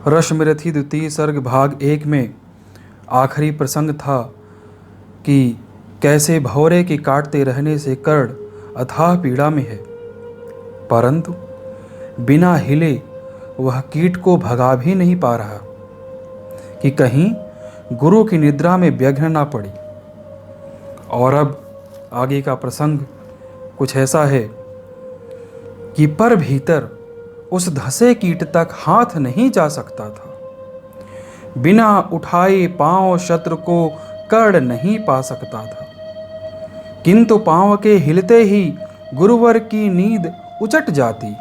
रश्मिरथी द्वितीय सर्ग भाग 1 में आखिरी प्रसंग था कि कैसे भौरे के काटते रहने से कर्ण अथाह पीड़ा में है, परंतु बिना हिले वह कीट को भगा भी नहीं पा रहा कि कहीं गुरु की निद्रा में व्यघ्न ना पड़ी। और अब आगे का प्रसंग कुछ ऐसा है कि पर भीतर उस धसे कीट तक हाथ नहीं जा सकता था। बिना उठाए पांव शत्रु को कर्ण नहीं पा सकता था, किंतु पांव के हिलते ही गुरुवर की नींद उचट जाती।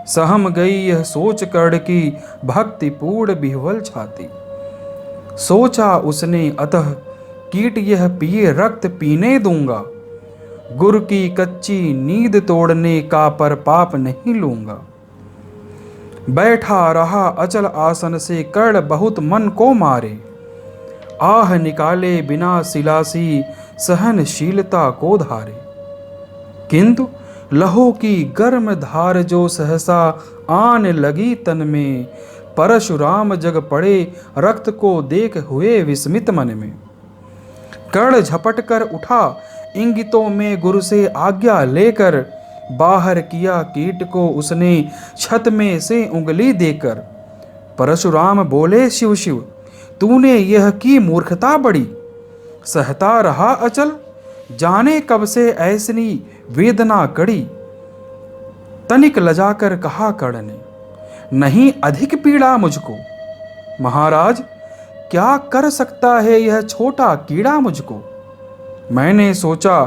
सहम गई यह सोच कर्ण की भक्तिपूर्ण बिह्वल छाती। सोचा उसने अतः कीट यह पिए रक्त पीने दूंगा, गुरु की कच्ची नींद तोड़ने का पर पाप नहीं लूंगा। बैठा रहा अचल आसन से कर्ण बहुत मन को मारे, आह निकाले बिना सिलासी सहनशीलता को धारे। किंतु लहू की गर्म धार जो सहसा आन लगी तन में, परशुराम जग पड़े रक्त को देख हुए विस्मित मन में। कर्ण झपट कर उठा इंगितों में गुरु से आज्ञा लेकर, बाहर किया कीट को उसने छत में से उंगली देकर। परशुराम बोले शिव शिव तूने यह की मूर्खता बड़ी, सहता रहा अचल जाने कब से ऐसनी वेदना कड़ी। तनिक लजाकर कहा कर्ण ने नहीं अधिक पीड़ा मुझको, महाराज क्या कर सकता है यह छोटा कीड़ा मुझको। मैंने सोचा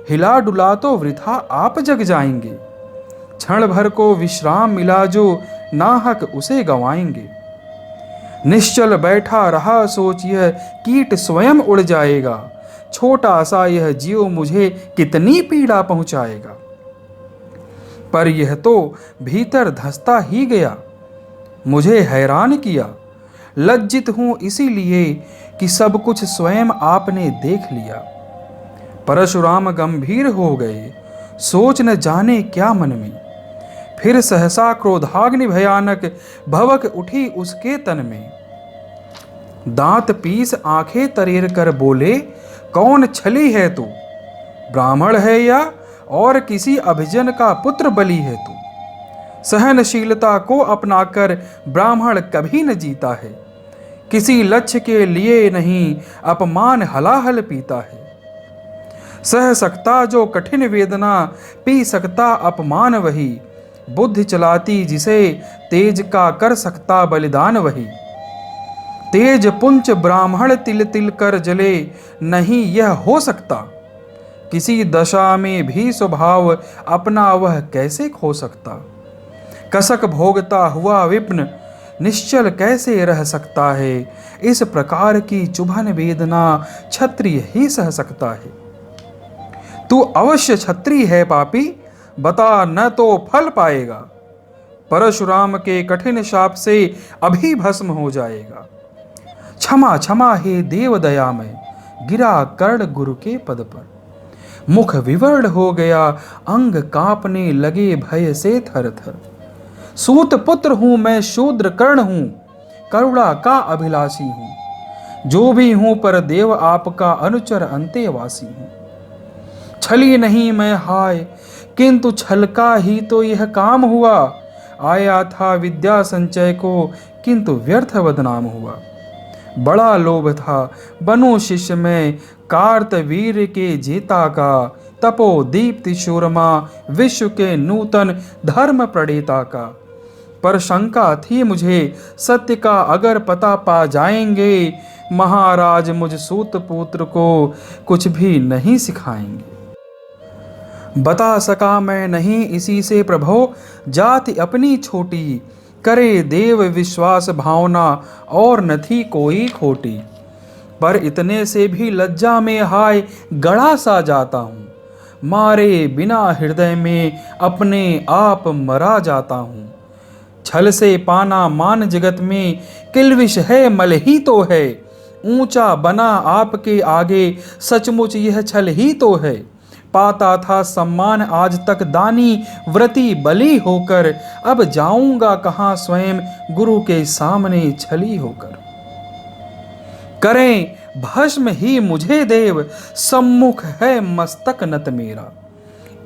हिला डुला तो वृथा आप जग जाएंगे, क्षण भर को विश्राम मिला जो नाहक उसे गवाएंगे। निश्चल बैठा रहा सोच यह कीट स्वयं उड़ जाएगा, छोटा सा यह जीव मुझे कितनी पीड़ा पहुंचाएगा। पर यह तो भीतर धंसता ही गया, मुझे हैरान किया। लज्जित हूं इसीलिए कि सब कुछ स्वयं आपने देख लिया। परशुराम गंभीर हो गए, सोच न जाने क्या मन में। फिर सहसा क्रोधाग्नि भयानक भवक उठी उसके तन में। दांत पीस आंखें तरेर कर बोले कौन छली है तू, ब्राह्मण है या और किसी अभिजन का पुत्र बलि है तू। सहनशीलता को अपनाकर ब्राह्मण कभी न जीता है, किसी लक्ष्य के लिए नहीं अपमान हलाहल पीता है। सह सकता जो कठिन वेदना, पी सकता अपमान वही। बुद्धि चलाती जिसे तेज का कर सकता बलिदान वही। तेज पुंच ब्राह्मण तिल तिल कर जले, नहीं यह हो सकता। किसी दशा में भी स्वभाव अपना वह कैसे खो सकता। कसक भोगता हुआ विप्न निश्चल कैसे रह सकता है। इस प्रकार की चुभन वेदना क्षत्रिय ही सह सकता है। तू अवश्य क्षत्रिय है पापी, बता न तो फल पाएगा। परशुराम के कठिन शाप से अभी भस्म हो जाएगा। क्षमा क्षमा हे देव दयामय, गिरा कर्ण गुरु के पद पर। मुख विवर्ण हो गया, अंग कांपने लगे भय से थर थर। सूत पुत्र हूं मैं, शूद्र कर्ण हूं, करुणा का अभिलाषी हूं। जो भी हूं पर देव आपका अनुचर अंतेवासी हूं। छली नहीं मैं हाय, किंतु छल का ही तो यह काम हुआ। आया था विद्या संचय को, किंतु व्यर्थ बदनाम हुआ। बड़ा लोभ था बनो शिष्य में, कार्तवीर के जेता का। तपो दीप्ति शूरमा, विश्व के नूतन धर्म प्रणेता का। पर शंका थी मुझे सत्य का अगर पता पा जाएंगे, महाराज मुझ सूत पुत्र को कुछ भी नहीं सिखाएंगे। बता सका मैं नहीं इसी से प्रभो, जाति अपनी छोटी। करे देव विश्वास भावना, और न थी कोई खोटी। पर इतने से भी लज्जा में हाय गड़ा सा जाता हूँ। मारे बिना हृदय में अपने आप मरा जाता हूँ। छल से पाना मान जगत में, किलविश है मल ही तो है। ऊंचा बना आपके आगे, सचमुच यह छल ही तो है। पाता था सम्मान आज तक दानी व्रती बली होकर, अब जाऊंगा कहाँ स्वयं गुरु के सामने छली होकर। करें भस्म ही मुझे देव, सम्मुख है मस्तक नत मेरा।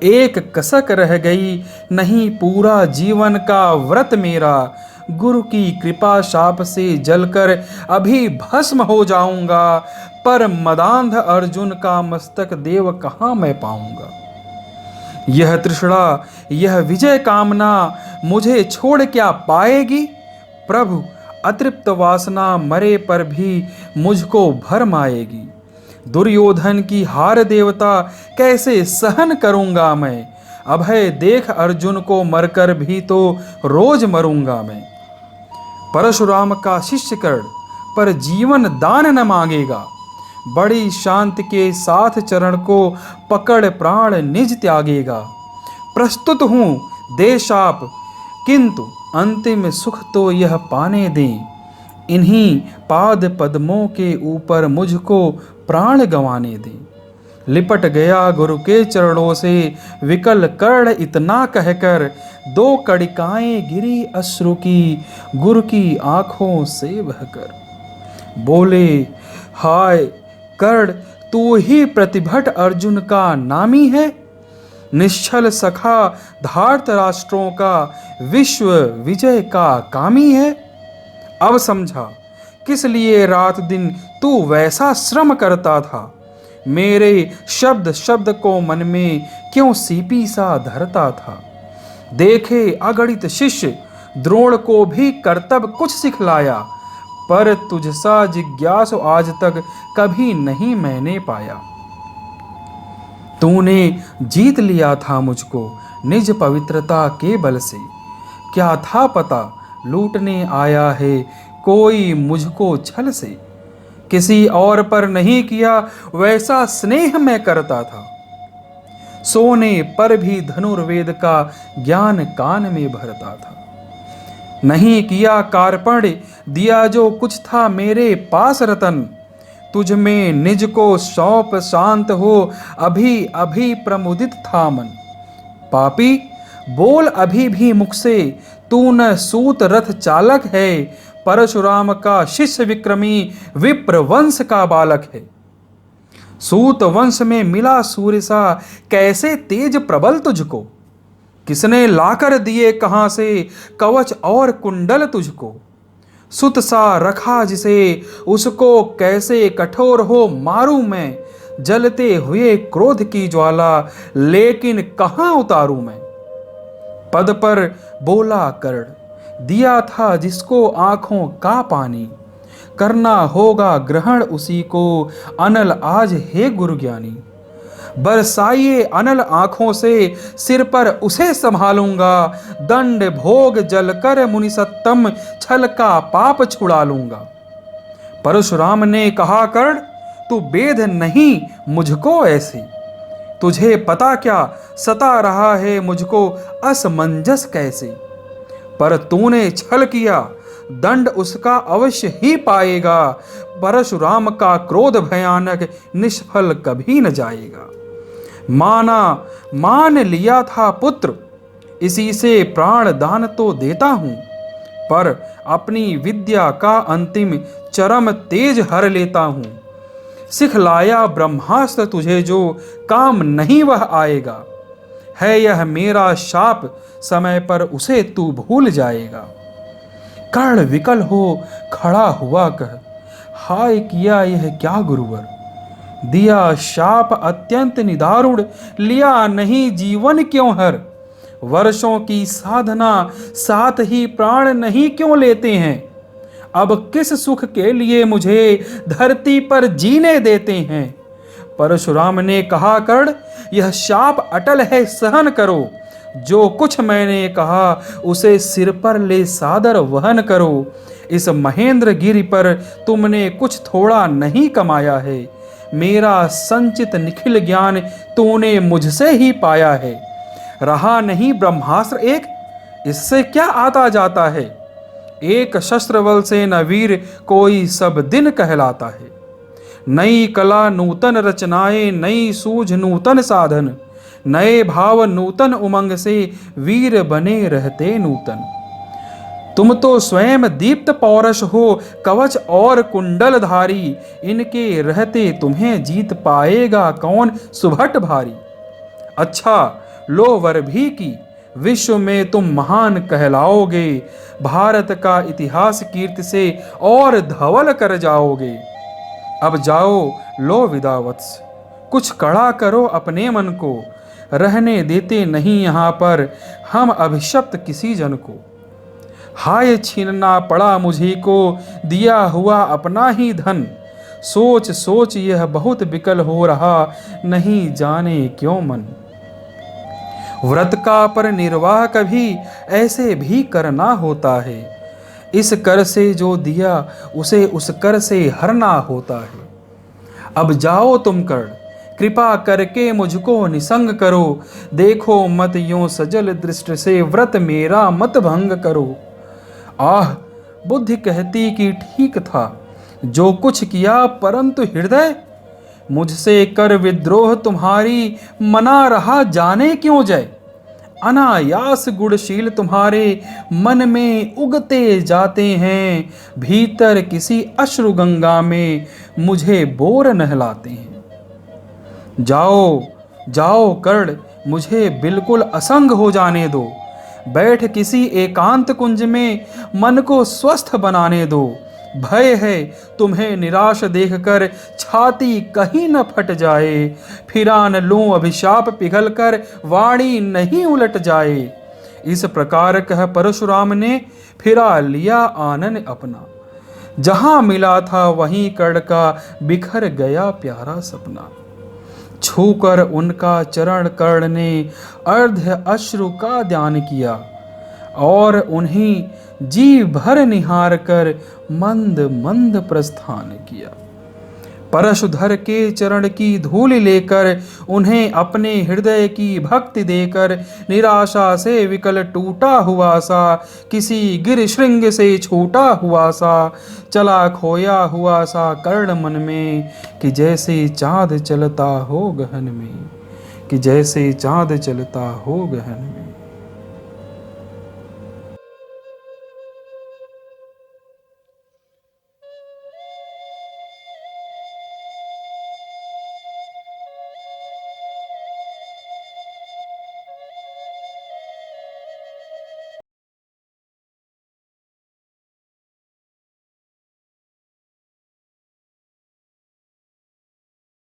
एक कसक रह गई नहीं पूरा जीवन का व्रत मेरा। गुरु की कृपा शाप से जलकर अभी भस्म हो जाऊंगा, पर मदांध अर्जुन का मस्तक देव कहाँ मैं पाऊंगा। यह तृष्णा यह विजय कामना मुझे छोड़ क्या पाएगी। प्रभु अतृप्त वासना मरे पर भी मुझको भरम आएगी। दुर्योधन की हार देवता कैसे सहन करूंगा मैं। अभय देख अर्जुन को मरकर भी तो रोज मरूंगा मैं। परशुराम का शिष्य कर्ण पर जीवन दान न मांगेगा। बड़ी शांति के साथ चरण को पकड़ प्राण निज त्यागेगा। प्रस्तुत हूँ दे शाप किंतु अंतिम सुख तो यह पाने दें। इन्हीं पाद पद्मों के ऊपर मुझको प्राण गंवाने दें। लिपट गया गुरु के चरणों से विकल कर्ण इतना कहकर, दो कड़िकाएं गिरी अश्रु की गुरु की आंखों से बहकर। बोले हाय कर्ण तू ही प्रतिभट अर्जुन का नामी है। निश्चल सखा धार्त राष्ट्रों का विश्व विजय का कामी है। अब समझा किस लिए रात दिन तू वैसा श्रम करता था। मेरे शब्द शब्द को मन में क्यों सीपी सा धरता था। देखे अगणित शिष्य द्रोण को भी कर्तव्य कुछ सिखलाया, पर तुझसा जिज्ञासु आज तक कभी नहीं मैंने पाया। तूने जीत लिया था मुझको निज पवित्रता के बल से। क्या था पता लूटने आया है कोई मुझको छल से। किसी और पर नहीं किया वैसा स्नेह मैं करता था। सोने पर भी धनुर्वेद का ज्ञान कान में भरता था। नहीं किया कार्पण्य दिया जो कुछ था मेरे पास रतन। तुझ में निज को सौंप शांत हो अभी अभी प्रमुदित था मन। पापी बोल अभी भी मुख से तू न सूत रथ चालक है। परशुराम का शिष्य विक्रमी विप्र वंश का बालक है। सूत वंश में मिला सूर्य सा कैसे तेज प्रबल तुझको। किसने लाकर दिए कहां से कवच और कुंडल तुझको। सुत सा रखा जिसे उसको कैसे कठोर हो मारूं मैं। जलते हुए क्रोध की ज्वाला लेकिन कहां उतारूं मैं। पद पर बोला कर्ण दिया था जिसको आंखों का पानी। करना होगा ग्रहण उसी को अनल आज हे गुरु ज्ञानी। बरसाइए अनल आंखों से सिर पर उसे संभालूंगा। दंड भोग जलकर मुनि सत्तम छल का पाप छुड़ा लूंगा। परशुराम ने कहा कर्ण तू बेद नहीं मुझको ऐसी। तुझे पता क्या सता रहा है मुझको असमंजस कैसे। पर तूने छल किया दंड उसका अवश्य ही पाएगा। परशुराम का क्रोध भयानक निष्फल कभी न जाएगा। माना मान लिया था पुत्र इसी से प्राण दान तो देता हूं। पर अपनी विद्या का अंतिम चरम तेज हर लेता हूं। सिखलाया ब्रह्मास्त्र तुझे जो काम नहीं वह आएगा। है यह मेरा शाप समय पर उसे तू भूल जाएगा। कर्ण विकल हो खड़ा हुआ कह हाय किया यह क्या गुरुवर। दिया शाप अत्यंत निदारुण लिया नहीं जीवन क्यों हर। वर्षों की साधना साथ ही प्राण नहीं क्यों लेते हैं। अब किस सुख के लिए मुझे धरती पर जीने देते हैं। परशुराम ने कहा कर्ण यह शाप अटल है सहन करो। जो कुछ मैंने कहा उसे सिर पर ले सादर वहन करो। इस महेंद्र गिरि पर तुमने कुछ थोड़ा नहीं कमाया है। मेरा संचित निखिल ज्ञान तूने मुझसे ही पाया है। रहा नहीं ब्रह्मास्त्र एक इससे क्या आता जाता है। एक शस्त्र बल से न वीर कोई सब दिन कहलाता है। नई कला नूतन रचनाएं नई सूझ नूतन साधन। नए भाव नूतन उमंग से वीर बने रहते नूतन। तुम तो स्वयं दीप्त पौरुष हो, कवच और कुंडलधारी, इनके रहते तुम्हें जीत पाएगा कौन सुभट भारी। अच्छा लो वर भी की, विश्व में तुम महान कहलाओगे, भारत का इतिहास कीर्ति से और धवल कर जाओगे। अब जाओ लो विदा वत्स, कुछ कड़ा करो अपने मन को, रहने देते नहीं यहाँ पर हम अभिशप्त किसी जन को। हाय छीनना पड़ा मुझे को, दिया हुआ अपना ही धन, सोच सोच यह बहुत विकल हो रहा, नहीं जाने क्यों मन। व्रत का पर निर्वाह कभी ऐसे भी करना होता है, इस कर से जो दिया उसे उस कर से हरना होता है। अब जाओ तुम कर्ण, कृपा करके मुझको निसंग करो, देखो मत यूं सजल दृष्टि से व्रत मेरा मत भंग करो। आह बुद्धि कहती कि ठीक था जो कुछ किया, परंतु हृदय मुझसे कर विद्रोह तुम्हारी मना रहा जाने क्यों जय। अनायास गुणशील तुम्हारे मन में उगते जाते हैं, भीतर किसी अश्रु गंगा में मुझे बोर नहलाते हैं। जाओ जाओ कर्ण, मुझे बिल्कुल असंग हो जाने दो, बैठ किसी एकांत कुंज में मन को स्वस्थ बनाने दो। भय है तुम्हें निराश देखकर छाती कहीं न फट जाए, फिरा न लूं अभिशाप पिघल कर वाणी नहीं उलट जाए। इस प्रकार कह परशुराम ने फिरा लिया आनन अपना, जहां मिला था वहीं कर्ण का बिखर गया प्यारा सपना। छूकर उनका चरण कर्ण ने अर्ध अश्रु का ध्यान किया, और उन्हीं जी भर निहार कर मंद मंद प्रस्थान किया। परशुधर के चरण की धूल लेकर उन्हें अपने हृदय की भक्ति देकर, निराशा से विकल टूटा हुआ सा, किसी गिर श्रृंग से छूटा हुआ सा, चला खोया हुआ सा कर्ण मन में, कि जैसे चाँद चलता हो गहन में, कि जैसे चाँद चलता हो गहन में।